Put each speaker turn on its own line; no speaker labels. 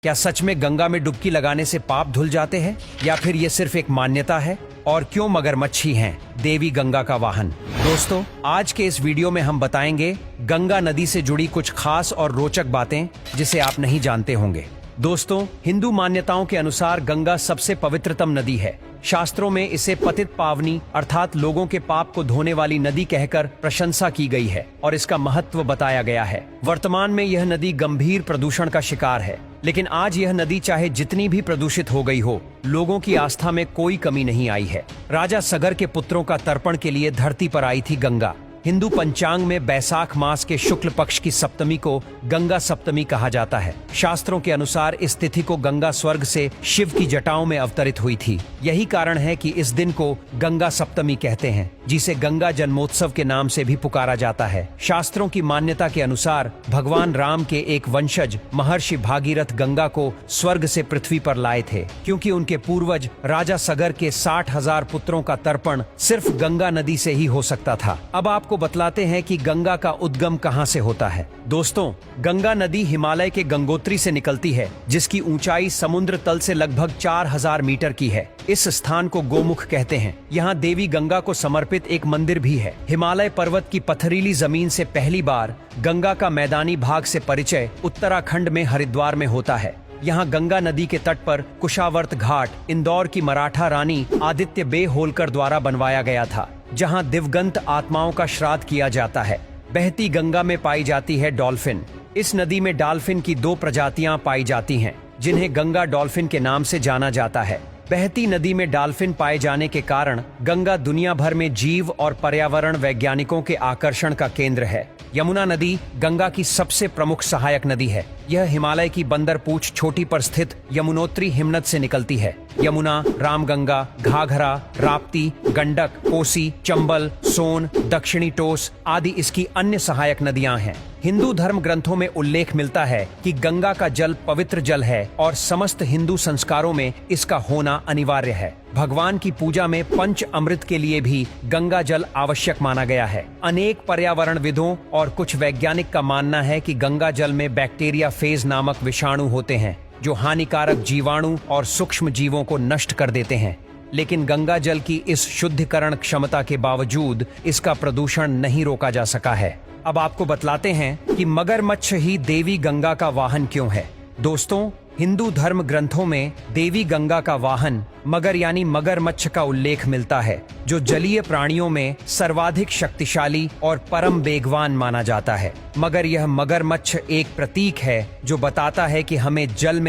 क्या सच में गंगा में डुबकी लगाने से पाप धुल जाते हैं या फिर ये सिर्फ एक मान्यता है? और क्यों मगरमच्छ ही हैं देवी गंगा का वाहन? दोस्तों, आज के इस वीडियो में हम बताएंगे गंगा नदी से जुड़ी कुछ खास और रोचक बातें जिसे आप नहीं जानते होंगे। दोस्तों, हिंदू मान्यताओं के अनुसार गंगा सबसे पवित्रतम नदी है। शास्त्रों में इसे पतित पावनी अर्थात लोगों के पाप को धोने वाली नदी कहकर प्रशंसा की गई है और इसका महत्व बताया गया है। वर्तमान में यह नदी गंभीर प्रदूषण का शिकार है, लेकिन आज यह नदी चाहे जितनी भी प्रदूषित हो गई हो, लोगों की आस्था में कोई कमी नहीं आई है। राजा सगर के पुत्रों का तर्पण के लिए धरती पर आई थी गंगा। हिंदू पंचांग में बैसाख मास के शुक्ल पक्ष की सप्तमी को गंगा सप्तमी कहा जाता है। शास्त्रों के अनुसार इस तिथि को गंगा स्वर्ग से शिव की जटाओं में अवतरित हुई थी। यही कारण है कि इस दिन को गंगा सप्तमी कहते हैं, जिसे गंगा जन्मोत्सव के नाम से भी पुकारा जाता है। शास्त्रों की मान्यता के अनुसार भगवान राम के एक वंशज महर्षि भागीरथ गंगा को स्वर्ग से पृथ्वी पर लाए थे, क्योंकि उनके पूर्वज राजा सगर के 60,000 पुत्रों का तर्पण सिर्फ गंगा नदी से ही हो सकता था। अब आपको बतलाते हैं कि गंगा का उद्गम कहां से होता है। दोस्तों, गंगा नदी हिमालय के गंगोत्री से निकलती है, जिसकी ऊंचाई समुद्र तल से लगभग 4000 मीटर की है। इस स्थान को गोमुख कहते हैं। यहाँ देवी गंगा को समर्पित एक मंदिर भी है। हिमालय पर्वत की पथरीली जमीन से पहली बार गंगा का मैदानी भाग से परिचय उत्तराखंड में हरिद्वार में होता है। यहाँ गंगा नदी के तट पर कुशावर्त घाट इंदौर की मराठा रानी आदित्य बे होलकर द्वारा बनवाया गया था, जहाँ दिवंगत आत्माओं का श्राद्ध किया जाता है। बहती गंगा में पाई जाती है डॉल्फिन। इस नदी में डॉल्फिन की 2 प्रजातियां पाई जाती हैं, जिन्हें गंगा डॉल्फिन के नाम से जाना जाता है। बहती नदी में डॉल्फिन पाए जाने के कारण गंगा दुनिया भर में जीव और पर्यावरण वैज्ञानिकों के आकर्षण का केंद्र है। यमुना नदी गंगा की सबसे प्रमुख सहायक नदी है। यह हिमालय की बंदरपूछ चोटी पर स्थित यमुनोत्री हिमनद से निकलती है। यमुना, रामगंगा, घाघरा, राप्ती, गंडक, कोसी, चंबल, सोन, दक्षिणी टोस आदि इसकी अन्य सहायक नदियां हैं। हिंदू धर्म ग्रंथों में उल्लेख मिलता है कि गंगा का जल पवित्र जल है और समस्त हिंदू संस्कारों में इसका होना अनिवार्य है। भगवान की पूजा में पंच अमृत के लिए भी गंगा जल आवश्यक माना गया है। अनेक पर्यावरणविदों और कुछ वैज्ञानिक का मानना है कि गंगा जल में बैक्टीरिया फेज नामक विषाणु होते हैं, जो हानिकारक जीवाणु और सूक्ष्म जीवों को नष्ट कर देते हैं। लेकिन गंगा जल की इस शुद्धिकरण क्षमता के बावजूद इसका प्रदूषण नहीं रोका जा सका है। अब आपको बतलाते हैं कि मगरमच्छ ही देवी गंगा का वाहन क्यों है। दोस्तों, हिंदू धर्म ग्रंथों में देवी गंगा का वाहन मगर यानी मगरमच्छ का उल्लेख मिलता है, जो जलीय प्राणियों में सर्वाधिक शक्तिशाली और परम बेगवान माना जाता है। मगर यह मगरमच्छ एक प्रतीक है जो बताता है कि हमें जल में